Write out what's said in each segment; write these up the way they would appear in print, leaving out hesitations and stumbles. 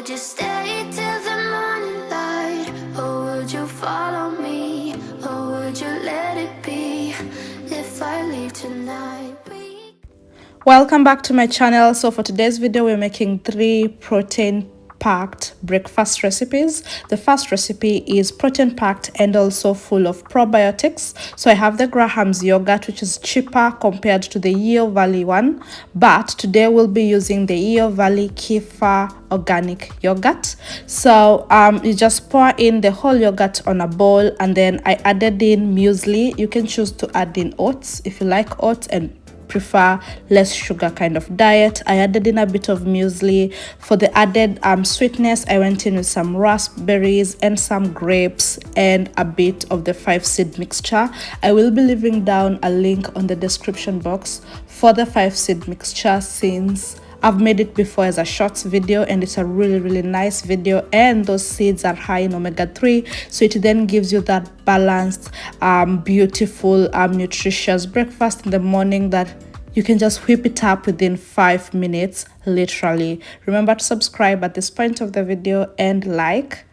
you stay till the morning light? Or would you follow me? Or would you let it be if I leave tonight? Welcome back to my channel. So for today's video, we're making 3 protein packed breakfast recipes. The first recipe is protein packed and also full of probiotics. So I have the Graham's yogurt, which is cheaper compared to the Eo Valley one, but today we'll be using the Eo Valley Kefir organic yogurt. So you just pour in the whole yogurt on a bowl, and then I added in muesli. You can choose to add in oats if you like oats and prefer less sugar kind of diet. I added in a bit of muesli. For the added sweetness, I went in with some raspberries and some grapes and a bit of the 5-seed mixture. I will be leaving down a link on the description box for the 5-seed mixture, since I've made it before as a shorts video and it's a really nice video, and those seeds are high in omega-3, so it then gives you that balanced beautiful nutritious breakfast in the morning that you can just whip it up within 5 minutes, literally. Remember to subscribe at this point of the video and like.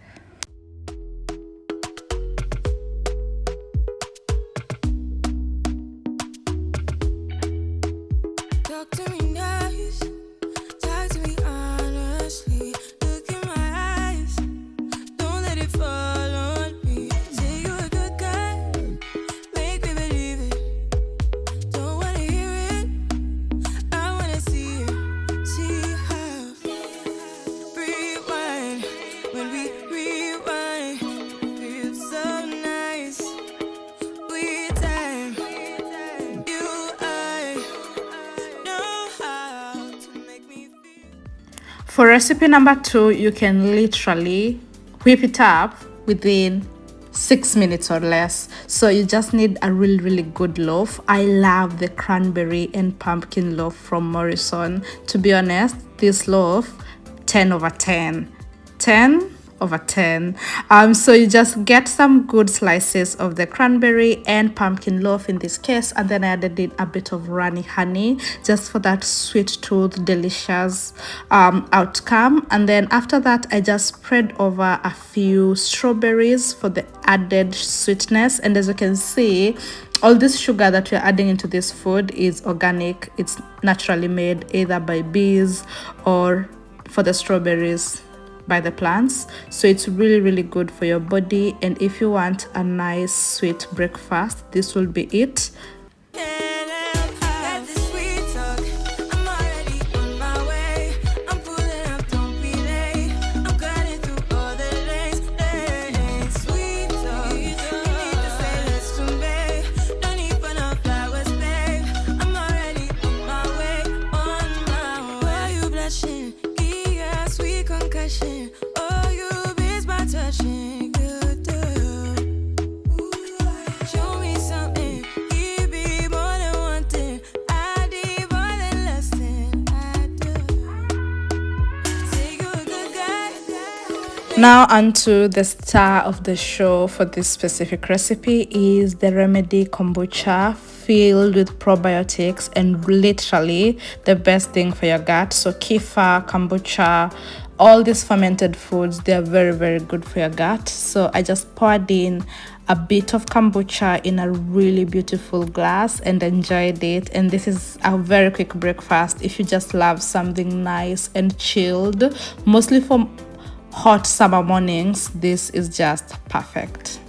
For recipe number 2, you can literally whip it up within 6 minutes or less. So you just need a really good loaf. I love the cranberry and pumpkin loaf from Morrison. To be honest, this loaf, 10 over 10. 10 over 10. So you just get some good slices of the cranberry and pumpkin loaf in this case, and then I added in a bit of runny honey just for that sweet tooth delicious outcome. And then after that, I just spread over a few strawberries for the added sweetness. And as you can see, all this sugar that we're adding into this food is organic. It's naturally made either by bees or, for the strawberries, by the plants. So it's really good for your body, and if you want a nice sweet breakfast, this will be it. Now onto the star of the show for this specific recipe is the Remedy Kombucha, filled with probiotics and literally the best thing for your gut. So kefir, kombucha, all these fermented foods, they are very good for your gut. So I just poured in a bit of kombucha in a really beautiful glass and enjoyed it. And this is a very quick breakfast if you just love something nice and chilled, mostly for hot summer mornings. This is just perfect.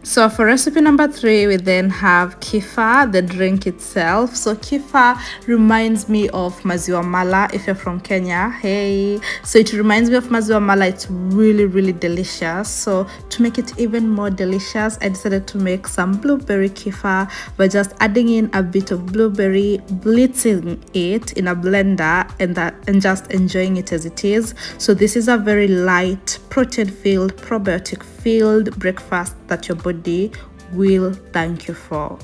So for recipe number 3, we then have kefir, the drink itself. So kefir reminds me of maziwa mala if you're from Kenya. Hey, so it reminds me of maziwa mala. It's really delicious. So to make it even more delicious, I decided to make some blueberry kefir by just adding in a bit of blueberry, blitzing it in a blender, and just enjoying it as it is. So this is a very light, protein-filled, probiotic-filled breakfast that your body will thank you for.